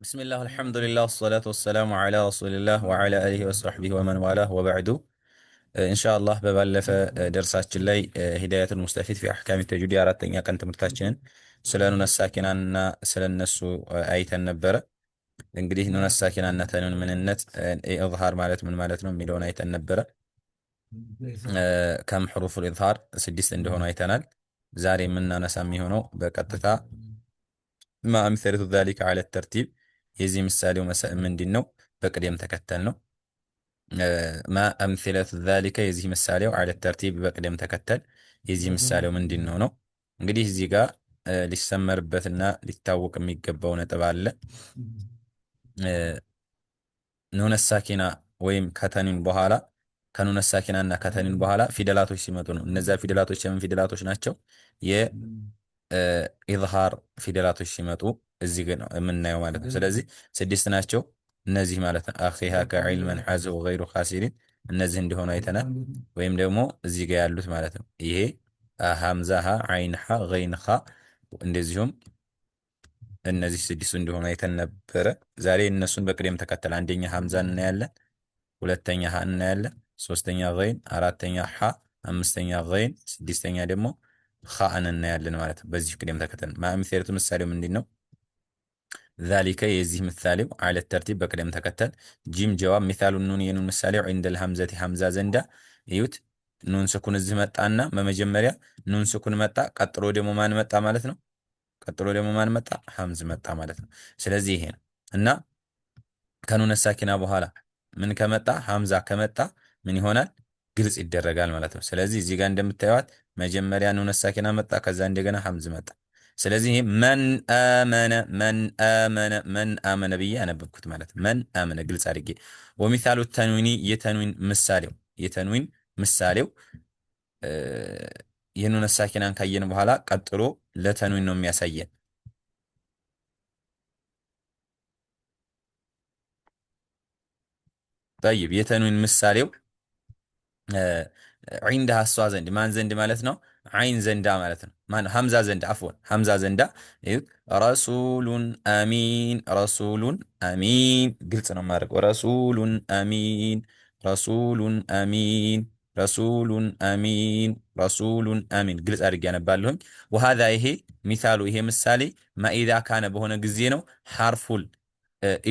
بسم الله والحمد لله والصلاة والسلام على رسول الله وعلى آله وصحبه ومن والاه وبعد إن شاء الله ببلف درسات جلي هداية المستفيد في أحكام التجويد أردت أن يكون تمرتاشين سلانون الساكنة أن سلان نسو آية النبرة እንግዲህ ኑን ሳኪናነትን ምንነት ኢዝሃር ማለት ምን ማለት ነው የሚለውን አይተን ነበረ ከም حروف الإظهار ስድስት እንደሆኑ አይተናል ዛሬ የምናነሳ የሚሆነው በቀጥታ ما أمثلة ذلك على الترتيب የዚህ ምሳሌው ምንድነው በቅደም ተከተል ነው ما أمثلة ذلك የዚህ ምሳሌው على الترتيب በቅደም ተከተል የዚህ ምሳሌው ምንድነው ነው እንግዲህ እዚህ ጋር ሊሰመርበትና ሊታወቅ የሚገባው ነጥብ አለ ኑን ሳኪና ወይም ከተኒን በኋላ ከኑን ሳኪና እና ከተኒን በኋላ ፊደላቶች ሲመጡ ነው እነዛ ፊደላቶች የምን ፊደላቶች ናቸው የኢዝሃር ፊደላቶች ሲመጡ እዚህ ጋር ነው የምናየው ማለት ነው ስለዚህ ስድስት ናቸው እነዚህ ማለት ነው አኺሃ ከዒልመን ሐዘው غير خاسرين እነዚህ እንደሆነ አይተናል ወይም ደግሞ እዚህ ጋር ያሉት ማለት ነው ይሄ ሐምዛ ሐ ዐይን ሐ ገይን ኻ እንደዚሁም እነዚህ ስድስቱ እንደሆነ አይተን ነበረ ዛሬ እነሱን በቅደም ተከተል አንደኛ ሐምዛን እናያለን ሁለተኛ ሐ እናያለን ሶስተኛ ገይን አራተኛ ሐ አምስተኛ ገይን ስድስተኛ ደግሞ ኻን እናያለን ማለት ነው በዚህ ቅደም ተከተል ማምሰለቱ ምሳሌው ምንድነው ذلك የዚህ ምሳሌው على الترتيب በቅደም ተከተል ጂም ጀዋብ مثال النون የኑን ምሳሌው عند الهمزة ሐምዛ ዘንዳ እዩት ኑን ስኩን እዚህ መጣና በመጀመሪያ ኑን ስኩን መጣ ቀጥሎ ደግሞ ማን መጣ ማለት ነው ቀጥሎ ደግሞ ማን መጣ ሐምዝ መጣ ማለት ነው ስለዚህ ይሄ ነው እና ከኑን ሳኪና በኋላ ምን ከመጣ ሐምዛ ከመጣ ምን ይሆናል ግልጽ ይደረጋል ማለት ነው ስለዚህ እዚህ ጋር እንደምታዩት መጀመሪያ ኑን ሳኪና መጣ ከዛ እንደገና ሐምዝ መጣ ስለዚህ መን አመነ ብዬ አነበብኩት ማለት መን አመነ ግልጽ አድርጌ ወሚሳሉ ተንዊኒ የተንዊን ምሳሌው የኑን ሳኪናን ካየን በኋላ ቀጥሎ ለተንዊን ነው የሚያሳየን طيب የተንዊን ምሳሌው عندها الصوا زند ማን ዘንድ ማለት ነው عين ዘንዳ ማለት ነው ማን ሐምዛ ዘንድ አፍወን ሐምዛ ዘንዳ ረሱሉን አሚን ግልጽ ነው ማድረግ ረሱሉን አሚን ግልጽ አድርጌ ያነባለሁኝ وهذا ይሄ ሚሳሉ ይሄ ምሳሌ ማኢዛ ካነ በሆነ ጊዜ ነው ሐርፉል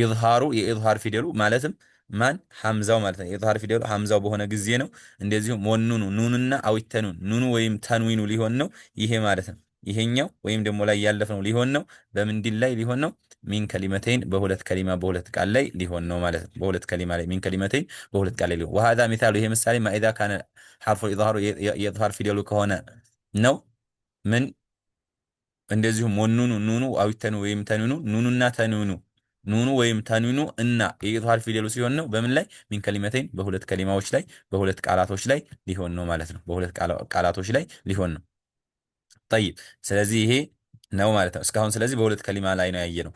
ኢዝሃሩ የኢዝሃር ፊደሉ ማለትም ማን ሐምዛው ማለት ነው የኢዝሃር ፊደሉ ሐምዛው በሆነ ጊዜ ነው እንደዚሁም ወኑኑ ኑንና አዊተኑን ኑኑ ወይም ተንዊኑ ሊሆን ነው ይሄ ማለት ነው ይሄኛው ወይም ደግሞ ላይ ያለፈው ሊሆን ነው በምንድን ላይ ሊሆን ነው ሚን ከሊመተይን በሁለት ቃል ላይ ሊሆን ነው ማለት ነው በሁለት ከሊማ ላይ ሚን ከሊመተይን በሁለት ቃል ላይ ሊሆን وهذا مثال ይሄ ምሳሌ ማኢዛ ካነ ሐርፉ ኢዝሃሩ የኢዝሃር ፊደሉ ከሆነ ነው ምን እንደዚሁም ወኑኑ ኑኑ አዊተኑ ወይም ተንዊኑ ኑኑና ተንዊኑ ኑኑ ወይም ተንዊኑ እና የኢዝሃር ፊደሉ ሲሆን ነው በምን ላይ ሚን ከሊመተይን በሁለት ከሊማዎች ላይ በሁለት ቃላቶች ላይ ሊሆን ነው ማለት ነው በሁለት ቃላቶች ላይ ሊሆን ነው طيب ስለዚህ ይሄ ነው ማለት ነው እስካሁን ስለዚህ በሁለት ከሊማ ላይ ነው ያየነው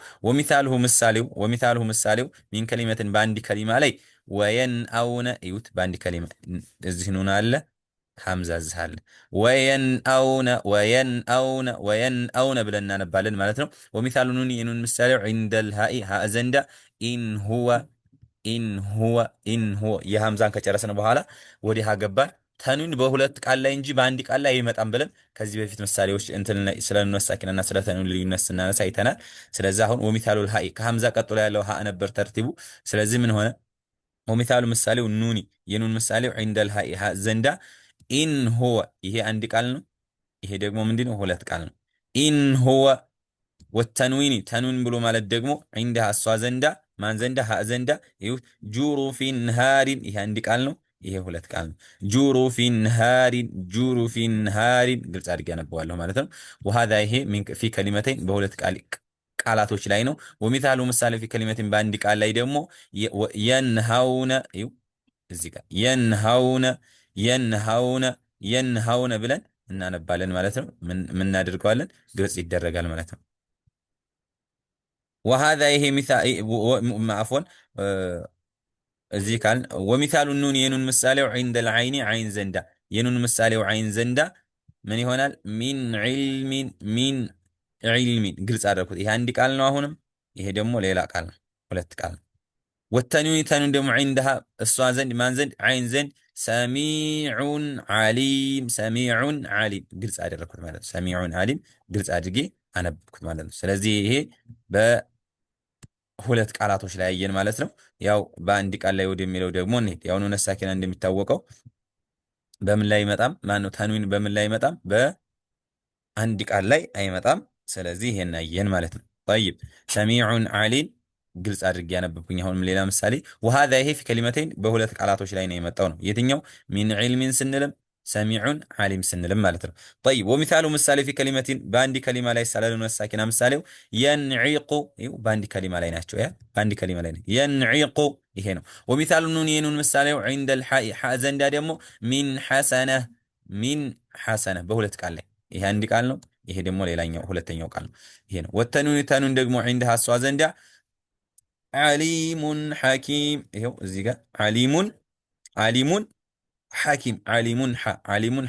ወሚሳሉሁ ምሳሌው ሚን ከሊመትን በአንድ ከሊማ ላይ ወየንአውነ እዩት በአንድ ከሊማ እዚህ ኑን አለ ሐምዛ ዝሃል ወየንአውነ ብለን እናነባለን ማለት ነው ወሚሳሉ ኑን የኑን ምሳሌው عند الهاء ها ዘንዳ ኢን ሁወ የሐምዛን ከጨረሰን በኋላ ወዲ ها ገባን ተንዊን በሁለት ቃል ላይ እንጂ በአንድ ቃል ላይ አይመጣም ብለን ከዚህ በፊት ምሳሌዎች እንትን ስለኑን ሳኪናና ስለ ተንዊን ልዩነት ስናነሳ አይተናል ስለዚህ አሁን ወሚሳሉ الهاء ከሐምዛ ቀጥሎ ያለው ها ነበር ተርቲቡ ስለዚህ ምን ሆነ ወሚሳሉ ምሳሌው ኑኒ የኑን ምሳሌው عند الهاء ها ዘንዳ ኢን ሁወ ይሄ አንድ ቃል ነው ይሄ ደግሞ ምንድነው ሁለት ቃል ነው ኢን ሁወ ወተንዊኒ ተንዊን ብሎ ማለት ደግሞ عندها እሷ ዘንዳ ማን ዘንዳ ها ዘንዳ ይኸው ጁሩፊን ሃሪን ይሄ አንድ ቃል ነው ይሄ ሁለት ቃል ነው ጁሩፊን ሃሪን ግልጽ አድርጌ አነበዋለሁ ማለት ነው وهذا ይሄ في كلمتين በሁለት ቃላቶች ላይ ነው ወሚሳሉ ምሳሌ في كلمتين በአንድ ቃል ላይ ደግሞ የንሃውነ ይኸው እዚህ ጋር የንሃውነ ብለን እናነባለን ማለት ነው ምን እናደርገዋለን ግልጽ ይደረጋል ማለት ነው وهذا ይሄ عفوا እዚህ ካል ወሚሳሉ ኑን የኑን ምሳሌው عند العين عين ዘንዳ የኑን ምሳሌው عين ዘንዳ ምን ይሆናል ሚን ዒልሚን ግልጽ አደረኩት ይሄ አንድ ቃል ነው አሁንም ይሄ ደግሞ ሌላ ቃል ነው፣ ሁለት ቃል ነው። ወተንዊን ተንዊን ደግሞ ዒንደሃ እሷ ዘንድ ማን ዘንድ ዓይን ዘንድ ሰሚዑን ዓሊም ሰሚዑን ዓሊም ግልጽ አደረግኩት ማለት ነው። ሰሚዑን ዓሊም ግልጽ አድርጌ አነበብኩት ማለት ነው። ስለዚህ ይሄ በሁለት ቃላቶች ላይ ያየን ማለት ነው። ያው በአንድ ቃል ላይ ወደሚለው ደግሞ እንሂድ። ያው ኑነ ሳኪና እንደሚታወቀው በምን ላይ አይመጣም? ማነው ተንዊን በምን ላይ አይመጣም? በአንድ ቃል ላይ አይመጣም። ስለዚህ ይሄን አየን ማለት ነው። ጠይብ ሰሚዑን ዓሊም ግልጽ አድርጌ ያነበብኩኝ። አሁንም ሌላ ምሳሌ ወሃዛ ይሄ ፊ ከሊመተይን በሁለት ቃላቶች ላይ ነው የመጣው ነው። የትኛው? ሚን ዒልሚን ስንልም ሰሚዑን ዓሊም ስንልም ማለት ነው። ጠይብ ወሚሳሉ ምሳሌ ፊ ከሊመቲን በአንድ ከሊማ ላይ ሳለሉ ሳኪና ምሳሌው የንዒቁ በአንድ ከሊማ ላይ ናቸው። ያ በአንድ ከሊማ ላይ ነው የንዒቁ ይሄ ነው። ወሚሳሉ ኑን የኑን ምሳሌው ዒንደል ሓኢ ሓ ዘንዳ ደግሞ ሚን ሐሰነህ ሚን ሐሰነህ በሁለት ቃል ላይ ይሄ አንድ ቃል ነው። ይሄ ደግሞ ሌላኛው ሁለተኛው ቃል ነው። ይሄ ነው። ወተኑን ተኑን ደግሞ ዒንደሃ እሷ ዘንዳ ዓሊሙን ሐኪም ይኸው እዚህ ጋር ዓሊሙን ሐኪም ዓሊሙን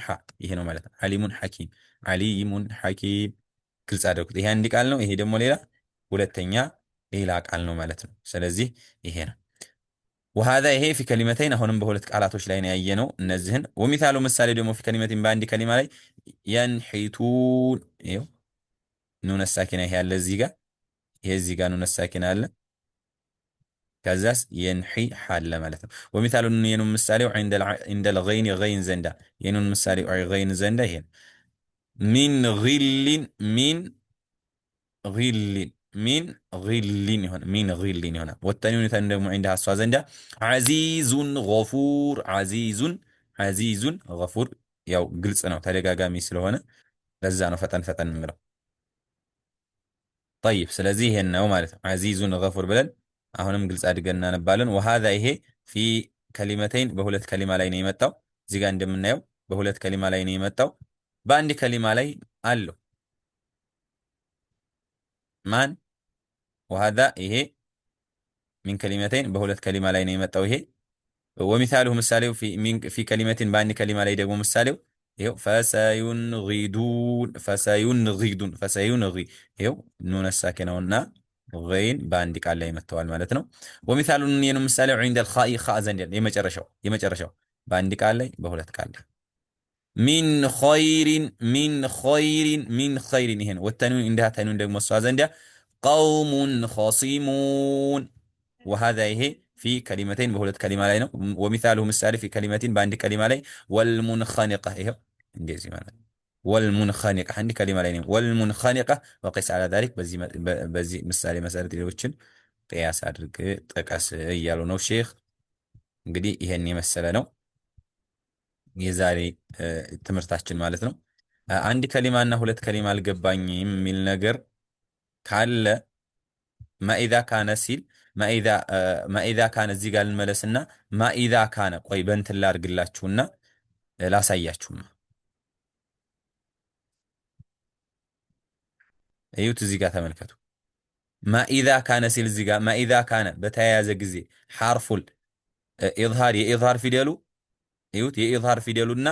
ሐ ይሄ ነው ማለት ነው። ዓሊሙን ሐኪም ግልጽ አድርጉት። ይሄ አንድ ቃል ነው። ይሄ ደግሞ ሁለተኛ ሌላ ቃል ነው ማለት ነው። ስለዚህ ይሄ ነው። ወሃዛ ይሄ ፊ ከሊመተይን አሁንም በሁለት ቃላቶች ላይ ነው ያየነው እነዚህን። ወሚሳሉ ምሳሌ ደግሞ ፊ ከሊመተይን በአንድ ከሊማ ላይ የንሒቱን ይኸው ኑነ ሳኪና ይሄ አለ እዚህ ጋር ይሄ እዚህ ጋር ኑነ ሳኪና አለ ከዛስ የንሒ ሓለ ማለት ነው። ወሚሳሉ የኑን ምሳሌው ዒንደል ገይን ገይን ዘንዳ የኑን ምሳሌው ገይን ዘንዳ ይሄ ሚን ጊልን ሚን ጊልን ይሆናል። ወተኒውን ተን ደግሞ ዒንደሃ እሷ ዘንዳ ዓዚዙን ገፉር ያው ግልጽ ነው ተደጋጋሚ ስለሆነ ለዛ ነው ፈጠን ፈጠን የምለው። ጠይብ ስለዚህ ይሄን ነው ማለት ነው። ዓዚዙን ገፉር ብለን አሁንም ግልጽ አድርገን እናነባለን። ወሃዛ ይሄ ፊ ከሊመተይን በሁለት ከሊማ ላይ ነው የመጣው። እዚህ ጋር እንደምናየው በሁለት ከሊማ ላይ ነው የመጣው። በአንድ ከሊማ ላይ አለው ማን? ወሃዛ ይሄ ሚን ከሊመተይን በሁለት ከሊማ ላይ ነው የመጣው ይሄ። ወሚሳሉሁ ምሳሌው ፊ ከሊመቲን በአንድ ከሊማ ላይ ደግሞ ምሳሌው ይኸው ፈሰዩንጊዱን ይኸው ኑነ ሳኪናውና ገይን በአንድ ቃል ላይ መጥተዋል ማለት ነው። ወሚሳሉን የኑ ምሳሌው ዒንደል ኻኢ ኻ ዘንድ የመጨረሻው በአንድ ቃል ላይ በሁለት ቃል ላይ ሚን ኸይሪን ይሄን ወተኑን እንዲህ ተኑን ደግሞ እሷ ዘንድ ቀውሙን ኸሲሙን ወሃዛ ይሄ ፊ ከሊመተይን በሁለት ከሊማ ላይ ነው። ወሚሳሉሁ ምሳሌ ፊ ከሊመቲን በአንድ ከሊማ ላይ ወልሙንኸኒቀ ይሄው እንደዚህ ማለት ወልሙንኸኒቀ አንድ ከሊማ ላይ ነው። ወልሙንኸኒቀ ወቂስ አላ ዛሊክ በዚህ ምሳሌ መሰረት ሌሎችን ቅያስ አድርግ ጥቀስ እያሉ ነው ሼክ። እንግዲህ ይሄን የመሰለ ነው የዛሬ ትምህርታችን ማለት ነው። አንድ ከሊማና ሁለት ከሊማ አልገባኝም የሚል ነገር ካለ ማኢዛ ካነ ሲል ማኢዛ ካነ እዚህ ጋር ልመለስና ማኢዛ ካነ ቆይ በእንትን ላድርግላችሁና ላሳያችሁማ። እዩት እዚህ ጋር ተመልከቱ። ማኢዛ ካነ ሲል እዚህ ጋር ማኢዛ ካነ በተያያዘ ጊዜ ሐርፉል ኢዝሃር የኢዝሃር ፊደሉ እዩት የኢዝሃር ፊደሉና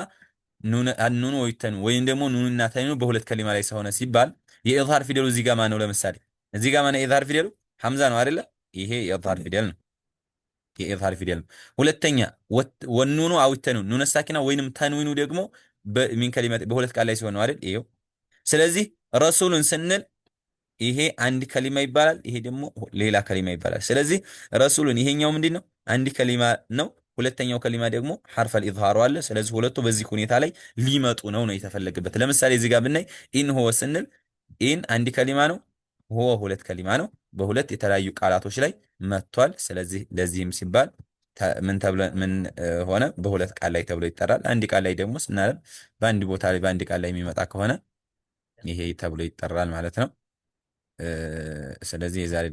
ኑኑ ወይተኑ ወይም ደግሞ ኑንና ተኑ በሁለት ከሊማ ላይ ስለሆነ ሲባል የኢዝሃር ፊደሉ እዚህ ጋር ማነው? ለምሳሌ እዚህ ጋር ማነው የኢዝሃር ፊደሉ? ሐምዛ ነው አይደለ? ይሄ የኢዝሃር ፊደል ነው። የኢዝሃር ፊደል ነው። ሁለተኛ ወኑኑ አውተኑ ኑነ ሳኪና ወይንም ተንዊኑ ደግሞ በሚን ከሊማ በሁለት ቃል ላይ ሲሆን ነው አይደል? ይሄው ስለዚህ ረሱሉን ስንል ይሄ አንድ ከሊማ ይባላል፣ ይሄ ደግሞ ሌላ ከሊማ ይባላል። ስለዚህ ረሱሉን ይሄኛው ምንድነው? አንድ ከሊማ ነው። ሁለተኛው ከሊማ ደግሞ ሐርፈል ኢዝሃሩ አለ። ስለዚህ ሁለቱ በዚህ ሁኔታ ላይ ሊመጡ ነው የተፈለገበት። ለምሳሌ እዚህ ጋር ብናይ ኢን ሆ ስንል ኢን አንድ ከሊማ ነው፣ ሆ ሁለት ከሊማ ነው። በሁለት የተለያዩ ቃላቶች ላይ መጥቷል። ስለዚህ ለዚህም ሲባል ምን ሆነ? በሁለት ቃል ላይ ተብሎ ይጠራል። አንድ ቃል ላይ ደግሞ ስናለም በአንድ ቦታ ላይ በአንድ ቃል ላይ የሚመጣ ከሆነ ይሄ ተብሎ ይጠራል ማለት ነው። ስለዚህ የዛሬ